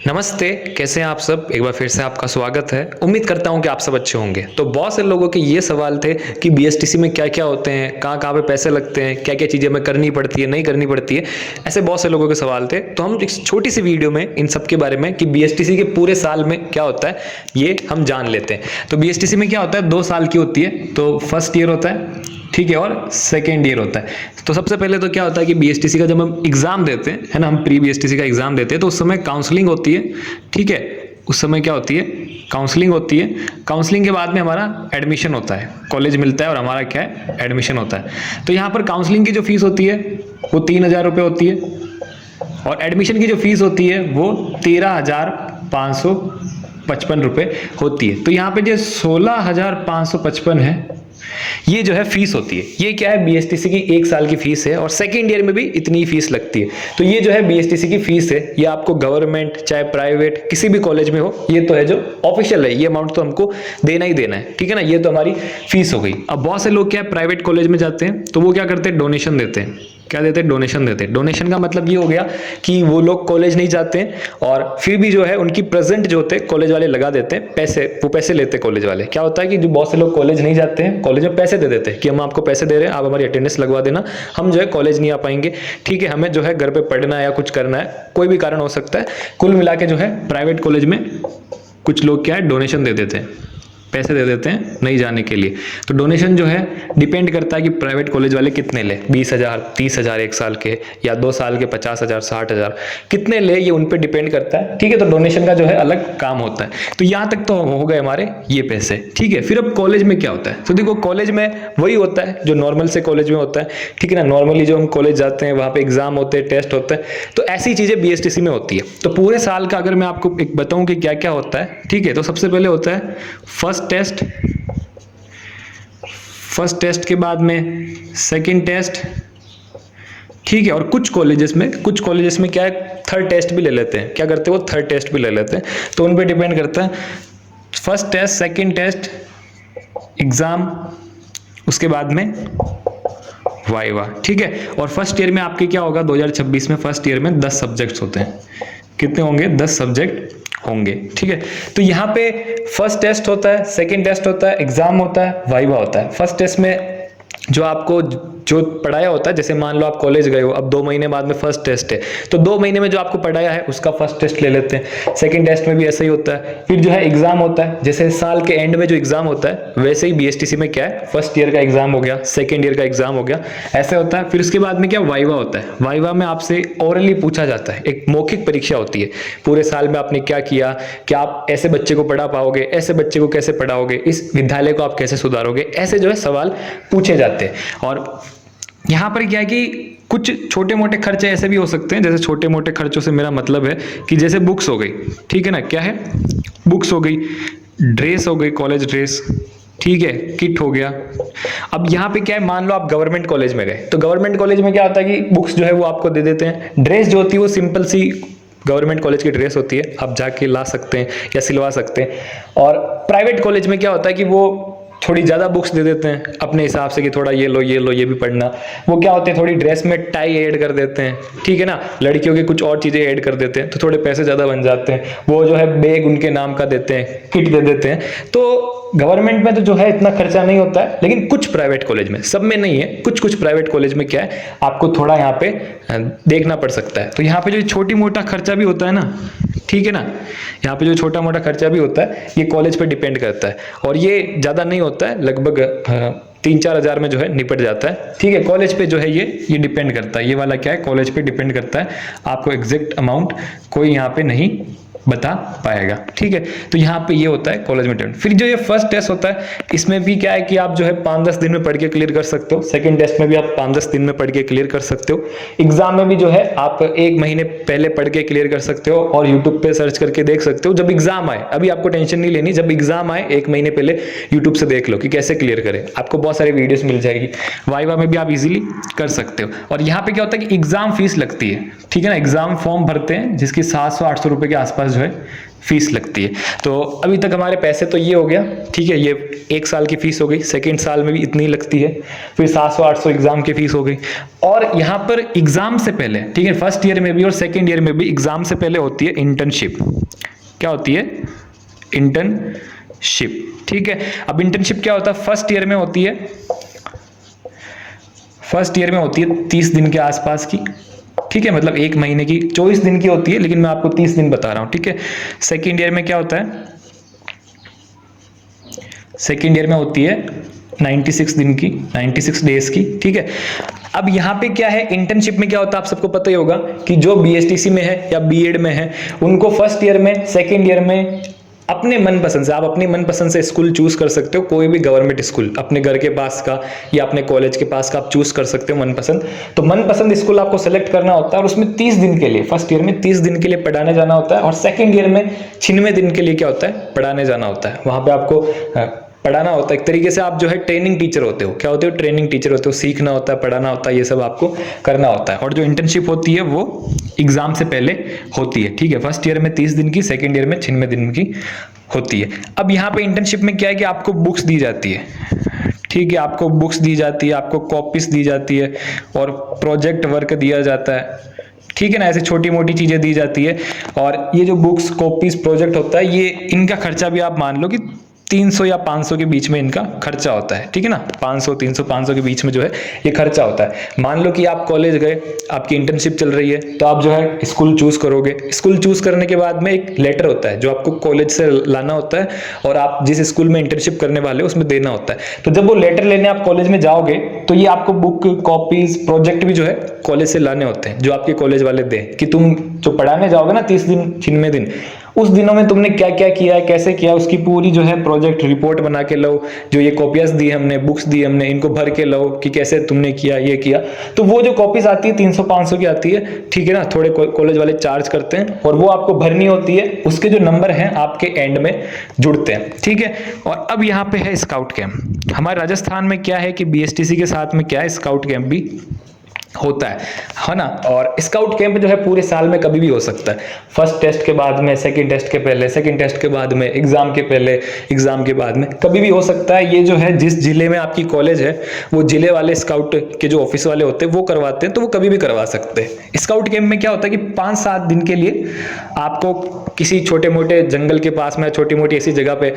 नमस्ते, कैसे हैं आप सब। एक बार फिर से आपका स्वागत है। उम्मीद करता हूं कि आप सब अच्छे होंगे। तो बहुत से लोगों के ये सवाल थे कि बीएसटीसी में क्या क्या होते हैं, कहाँ कहाँ पे पैसे लगते हैं, क्या क्या चीज़ें हमें करनी पड़ती है, नहीं करनी पड़ती है। ऐसे बहुत से लोगों के सवाल थे। तो हम एक छोटी सी वीडियो में इन सब के बारे में कि बीएसटीसी के पूरे साल में क्या होता है ये हम जान लेते हैं। तो बीएसटीसी में क्या होता है, 2 साल की होती है। तो फर्स्ट ईयर होता है, ठीक है, और सेकेंड ईयर होता है। तो सबसे पहले तो क्या होता है कि बीएसटीसी का जब हम एग्जाम देते हैं, है ना, हम प्री बीएसटीसी का एग्जाम देते हैं, तो उस समय काउंसलिंग होती है। ठीक है, उस समय क्या होती है, काउंसलिंग होती है। काउंसलिंग के बाद में हमारा एडमिशन होता है, कॉलेज मिलता है और हमारा क्या है, एडमिशन होता है। तो यहाँ पर काउंसलिंग की जो फीस होती है वो 3,000 रुपये होती है, और एडमिशन की जो फीस होती है वो 13,555 रुपये होती है। तो यहाँ पे जो 16,555 है, ये जो है फीस होती है। ये क्या है, बीएसटीसी की 1 साल की फीस है, और सेकेंड ईयर में भी इतनी फीस लगती है। तो ये जो है बीएसटीसी की फीस है। ये आपको गवर्नमेंट चाहे प्राइवेट किसी भी कॉलेज में हो, ये तो है जो ऑफिशियल है, ये अमाउंट तो हमको देना ही देना है। ठीक है ना, ये तो हमारी फीस हो गई। अब बहुत से लोग क्या है, प्राइवेट कॉलेज में जाते हैं तो वो क्या करते हैं, डोनेशन देते हैं। क्या देते हैं, डोनेशन देते हैं। डोनेशन का मतलब ये हो गया कि वो लोग कॉलेज नहीं जाते हैं, और फिर भी जो है उनकी प्रेजेंट जो होते हैं कॉलेज वाले लगा देते हैं पैसे, वो पैसे लेते हैं कॉलेज वाले। क्या होता है कि जो बहुत से लोग कॉलेज नहीं जाते हैं, कॉलेज में पैसे दे देते हैं कि हम आपको पैसे दे रहे हैं, आप हमारी अटेंडेंस लगवा देना, हम जो है कॉलेज नहीं आ पाएंगे। ठीक है, हमें जो है घर पे पढ़ना है या कुछ करना है, कोई भी कारण हो सकता है। कुल मिला के जो है प्राइवेट कॉलेज में कुछ लोग क्या है, डोनेशन दे देते हैं, पैसे दे देते हैं नहीं जाने के लिए। तो डोनेशन जो है डिपेंड करता है कि प्राइवेट कॉलेज वाले कितने ले, 20,000, 30,000 1 साल के, या 2 साल के 50,000, 60,000 कितने ले, ये उन पे डिपेंड करता है। ठीक है, तो डोनेशन का जो है अलग काम होता है। तो यहाँ तक तो हो गए हमारे ये पैसे। ठीक है, फिर अब कॉलेज में क्या होता है, तो देखो कॉलेज में वही होता है जो नॉर्मल से कॉलेज में होता है। ठीक है ना, नॉर्मली जो हम कॉलेज जाते हैं वहाँ पे एग्जाम होते हैं, टेस्ट होता है, तो ऐसी चीजें बीएसटीसी में होती है। तो पूरे साल का अगर मैं आपको एक बताऊं कि क्या क्या होता है, ठीक है, तो सबसे पहले होता है फर्स्ट टेस्ट के बाद में सेकंड टेस्ट। ठीक है, और कुछ कॉलेजेस में क्या है, थर्ड टेस्ट भी ले लेते हैं। क्या करते हैं, वो थर्ड टेस्ट भी ले लेते हैं। तो उन पे डिपेंड करता है। First test, second test, exam, उसके बाद में वाइवा। ठीक है, और फर्स्ट ईयर में आपके क्या होगा, 2026 में फर्स्ट ईयर में 10 सब्जेक्ट्स होते हैं। कितने होंगे, 10 सब्जेक्ट होंगे। ठीक है, तो यहाँ पे फर्स्ट टेस्ट होता है, सेकंड टेस्ट होता है, एग्जाम होता है, वाइवा होता है। फर्स्ट टेस्ट में जो आपको जो पढ़ाया होता है, जैसे मान लो आप कॉलेज गए हो, अब 2 महीने बाद में फर्स्ट टेस्ट है, तो 2 महीने में जो आपको पढ़ाया है उसका फर्स्ट टेस्ट ले लेते हैं। सेकंड टेस्ट में भी ऐसा ही होता है। फिर जो है एग्जाम होता है, जैसे साल के एंड में जो एग्जाम होता है वैसे ही बीएसटीसी में क्या है, फर्स्ट ईयर का एग्जाम हो गया, सेकंड ईयर का एग्जाम हो गया, ऐसे होता है। फिर उसके बाद में क्या, वाइवा होता है। वाइवा में आपसे ओरली पूछा जाता है, एक मौखिक परीक्षा होती है। पूरे साल में आपने क्या किया, क्या आप ऐसे बच्चे को पढ़ा पाओगे, ऐसे बच्चे को कैसे पढ़ाओगे, इस विद्यालय को आप कैसे सुधारोगे, ऐसे जो है सवाल पूछे जाते हैं। और यहाँ पर क्या है कि कुछ छोटे मोटे खर्चे ऐसे भी हो सकते हैं। जैसे छोटे मोटे खर्चों से मेरा मतलब है कि जैसे बुक्स हो गई, ठीक है ना, क्या है, बुक्स हो गई, ड्रेस हो गई, कॉलेज ड्रेस, ठीक है, किट हो गया। अब यहाँ पे क्या है, मान लो आप गवर्नमेंट कॉलेज में गए, तो गवर्नमेंट कॉलेज में क्या होता है कि बुक्स जो है वो आपको दे देते हैं। ड्रेस जो होती है वो सिंपल सी गवर्नमेंट कॉलेज की ड्रेस होती है, आप जाके ला सकते हैं या सिलवा सकते हैं। और प्राइवेट कॉलेज में क्या होता है कि वो थोड़ी ज़्यादा बुक्स दे देते हैं अपने हिसाब से कि थोड़ा ये लो, ये भी पढ़ना। वो क्या होते हैं, थोड़ी ड्रेस में टाई ऐड कर देते हैं, ठीक है ना, लड़कियों की कुछ और चीज़ें ऐड कर देते हैं, तो थोड़े पैसे ज़्यादा बन जाते हैं। वो जो है बैग उनके नाम का देते हैं, किट दे देते हैं। तो गवर्नमेंट में तो जो है इतना खर्चा नहीं होता है, लेकिन कुछ प्राइवेट कॉलेज में, सब में नहीं है, कुछ प्राइवेट कॉलेज में क्या है, आपको थोड़ा यहाँ पे देखना पड़ सकता है। तो यहाँ पे जो छोटी मोटा खर्चा भी होता है ना, ठीक है ना, यहाँ पे जो छोटा मोटा खर्चा भी होता है ये कॉलेज पे डिपेंड करता है, और ये ज़्यादा नहीं होता है, लगभग 3-4 हज़ार में जो है निपट जाता है। ठीक है, कॉलेज पे जो है ये डिपेंड करता है। ये वाला क्या है, कॉलेज पे डिपेंड करता है। आपको एग्जैक्ट अमाउंट कोई यहाँ पे नहीं बता पाएगा। ठीक है, तो यहाँ पे ये होता है कॉलेज में टेस्ट। फिर जो ये फर्स्ट टेस्ट होता है, इसमें भी क्या है कि आप जो है 5-10 दिन में पढ़ के क्लियर कर सकते हो। सेकंड टेस्ट में भी आप 5-10 दिन में पढ़ के क्लियर कर सकते हो। एग्जाम में भी जो है आप 1 महीने पहले पढ़ के क्लियर कर सकते हो, और यूट्यूब पे सर्च करके देख सकते हो जब एग्जाम आए। अभी आपको टेंशन नहीं लेनी, जब एग्जाम आए 1 महीने पहले यूट्यूब से देख लो कि कैसे क्लियर करें, आपको बहुत सारी वीडियोस मिल जाएगी। वाइवा में भी आप इजीली कर सकते हो। और यहाँ पे क्या होता है कि एग्जाम फीस लगती है, ठीक है ना, एग्जाम फॉर्म भरते हैं जिसकी 700-800 रुपए के आसपास पास जो है फीस लगती है। तो अभी तक हमारे पैसे तो ये हो गया, ठीक है, ये 1 साल की फीस हो गई, सेकेंड साल में भी इतनी लगती है, फिर 700-800 एग्जाम की फीस हो गई। और यहाँ पर एग्जाम से पहले, ठीक है, फर्स्ट ईयर में भी और सेकेंड ईयर में भी एग्जाम से पहले होती है इंटर्नशिप। क्या होती है? इंटर्नशिप, ठीक है। अब इंटर्नशिप क्या होता है? फर्स्ट ईयर में होती है 30 दिन के आसपास की, ठीक है, मतलब 1 महीने की, 24 दिन की होती है, लेकिन मैं आपको 30 दिन बता रहा हूं, ठीक है। सेकेंड ईयर में क्या होता है? सेकेंड ईयर में होती है 96 दिन की, 96 डेज की, ठीक है। अब यहाँ पे क्या है, इंटर्नशिप में क्या होता है आप सबको पता ही होगा कि जो बीएसटीसी में है या बीएड में है, उनको फर्स्ट ईयर में, सेकेंड ईयर में अपने मनपसंद से, आप अपनी मनपसंद से स्कूल चूज कर सकते हो, कोई भी गवर्नमेंट स्कूल अपने घर के पास का या अपने कॉलेज के पास का आप चूज कर सकते हो मनपसंद। तो मनपसंद स्कूल आपको सेलेक्ट करना होता है और उसमें 30 दिन के लिए, फर्स्ट ईयर में 30 दिन के लिए पढ़ाने जाना होता है, और सेकेंड ईयर में 96 दिन के लिए क्या होता है? पढ़ाने जाना होता है। वहां पे आपको पढ़ाना होता है, एक तरीके से आप जो है ट्रेनिंग टीचर होते हो। क्या होते हो? ट्रेनिंग टीचर होते हो, सीखना होता है, पढ़ाना होता है, ये सब आपको करना होता है। और जो इंटर्नशिप होती है वो एग्जाम से पहले होती है, ठीक है। फर्स्ट ईयर में 30 दिन की, सेकेंड ईयर में 96 दिन की होती है। अब यहाँ पे इंटर्नशिप में क्या है कि आपको बुक्स दी जाती है, ठीक है, आपको बुक्स दी जाती है, आपको कॉपीज दी जाती है, और प्रोजेक्ट वर्क दिया जाता है, ठीक है ना। ऐसे छोटी मोटी चीजें दी जाती है। और ये जो बुक्स, कॉपीज, प्रोजेक्ट होता है, ये इनका खर्चा भी आप मान लो कि 300 या 500 के बीच में इनका खर्चा होता है, ठीक है ना। 500, 300, 500 के बीच में जो है ये खर्चा होता है। मान लो कि आप कॉलेज गए, आपकी इंटर्नशिप चल रही है, तो आप जो है स्कूल चूज करोगे। स्कूल चूज करने के बाद में एक लेटर होता है जो आपको कॉलेज से लाना होता है, और आप जिस स्कूल में इंटर्नशिप करने वाले हो उसमें देना होता है। तो जब वो लेटर लेने आप कॉलेज में जाओगे, तो ये आपको बुक, कॉपीज, प्रोजेक्ट भी जो है कॉलेज से लाने होते हैं, जो आपके कॉलेज वाले दें, कि तुम जो पढ़ाने जाओगे ना 30 दिन, 96 दिन, उस दिनों में तुमने क्या क्या किया है, कैसे किया, उसकी पूरी जो है प्रोजेक्ट रिपोर्ट बना के लो। जो ये कॉपीज दी हमने, बुक्स दी हमने, इनको भर के लो कि कैसे तुमने किया, ये किया। तो वो जो कॉपीज आती है 300-500 की आती है, ठीक है ना, थोड़े कॉलेज वाले चार्ज करते हैं, और वो आपको भरनी होती है। उसके जो नंबर हैं आपके एंड में जुड़ते हैं, ठीक है। और अब यहाँ पे है स्काउट कैंप। हमारे राजस्थान में क्या है कि बीएसटीसी के साथ में क्या है, स्काउट कैंप भी होता है ना। और स्काउट कैंप जो है पूरे साल में कभी भी हो सकता है। फर्स्ट टेस्ट के बाद में, सेकंड टेस्ट के पहले, सेकंड टेस्ट के बाद में, एग्जाम के पहले, एग्जाम के बाद में, कभी भी हो सकता है। ये जो है जिस जिले में आपकी कॉलेज है, वो जिले वाले स्काउट के जो ऑफिस वाले होते हैं वो करवाते हैं, तो वो कभी भी करवा सकते हैं। स्काउट कैंप में क्या होता है कि 5-7 दिन के लिए आपको किसी छोटे मोटे जंगल के पास में, छोटी मोटी ऐसी जगह पे,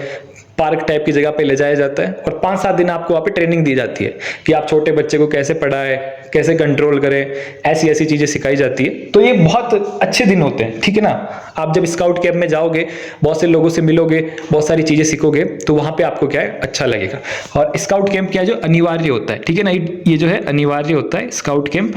पार्क टाइप की जगह पे ले जाया जाता है, और 5-7 दिन आपको वहाँ पे ट्रेनिंग दी जाती है कि आप छोटे बच्चे को कैसे पढ़ाएं, कैसे कंट्रोल करें, ऐसी ऐसी चीजें सिखाई जाती है। तो ये बहुत अच्छे दिन होते हैं, ठीक है ना। आप जब स्काउट कैंप में जाओगे, बहुत से लोगों से मिलोगे, बहुत सारी चीजें सीखोगे, तो वहां पे आपको क्या है, अच्छा लगेगा। और स्काउट कैंप क्या है, जो अनिवार्य होता है, ठीक है ना, ये जो है अनिवार्य होता है, स्काउट कैंप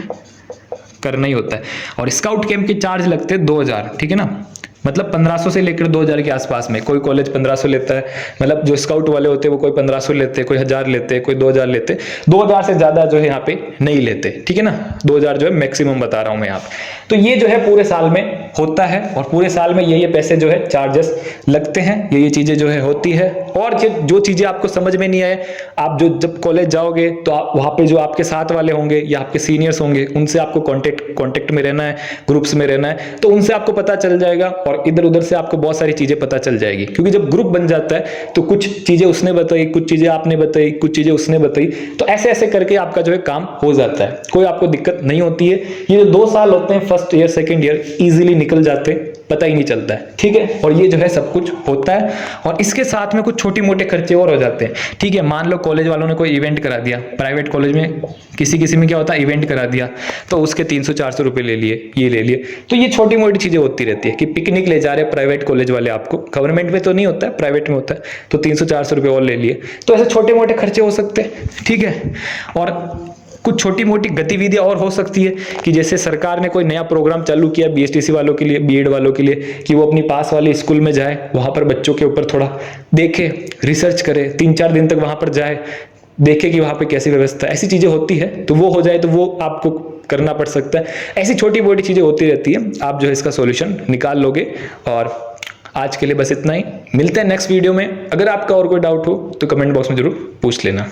करना ही होता है। और स्काउट कैंप के चार्ज लगते हैं 2000, ठीक है ना, मतलब 1500 से लेकर 2000 के आसपास में। कोई कॉलेज 1500 लेता है, मतलब जो स्काउट वाले होते हैं वो कोई 1500 लेते हैं, कोई 1000 लेते हैं, कोई 2000 लेते हैं। 2000 से ज्यादा जो है यहाँ पे नहीं लेते, ठीक है ना। 2000 जो है मैक्सिमम बता रहा हूं मैं यहाँ पे। तो ये जो है पूरे साल में होता है, और पूरे साल में ये पैसे जो है चार्जेस लगते हैं, ये चीजें जो है होती है। और जो चीजें आपको समझ में नहीं आए, आप जो जब कॉलेज जाओगे तो आप वहां पे जो आपके साथ वाले होंगे या आपके सीनियर्स होंगे, उनसे आपको कांटेक्ट में रहना है, ग्रुप्स में रहना है, तो उनसे आपको पता चल जाएगा। और इधर उधर से आपको बहुत सारी चीजें पता चल जाएगी, क्योंकि जब ग्रुप बन जाता है तो कुछ चीजें उसने बताई, कुछ चीजें आपने बताई, कुछ चीजें उसने बताई, तो ऐसे ऐसे करके आपका जो है काम हो जाता है। कोई आपको दिक्कत नहीं होती है। ये जो 2 साल होते हैं, first year second year, easily निकल जाते हैं, पता ही नहीं चलता है, ठीक है। और ये जो है सब कुछ होता है, और इसके साथ में कुछ छोटी मोटे खर्चे और हो जाते हैं, ठीक है। मान लो कॉलेज वालों ने कोई इवेंट करा दिया, प्राइवेट कॉलेज में किसी में क्या होता है, इवेंट करा दिया, तो उसके 300-400 रुपए ले लिए, ये ले लिए। तो ये छोटी मोटी चीजें होती रहती है कि पिकनिक ले जा रहे प्राइवेट कॉलेज वाले आपको, गवर्नमेंट में तो नहीं होता है, प्राइवेट में होता है, तो 300-400 रुपए और ले लिए। तो ऐसे छोटे मोटे खर्चे हो सकते हैं, ठीक है। और कुछ छोटी मोटी गतिविधियां और हो सकती है कि जैसे सरकार ने कोई नया प्रोग्राम चालू किया बीएसटीसी वालों के लिए, बीएड वालों के लिए, कि वो अपनी पास वाले स्कूल में जाए, वहां पर बच्चों के ऊपर थोड़ा देखे, रिसर्च करे, 3-4 दिन तक वहां पर जाए, देखे कि वहां पे कैसी व्यवस्था, ऐसी चीजें होती है। तो वो हो जाए तो वो आपको करना पड़ सकता है। ऐसी छोटी मोटी चीजें होती रहती है, आप जो है इसका सॉल्यूशन निकाल लोगे। और आज के लिए बस इतना ही, मिलते हैं नेक्स्ट वीडियो में। अगर आपका और कोई डाउट हो तो कमेंट बॉक्स में जरूर पूछ लेना।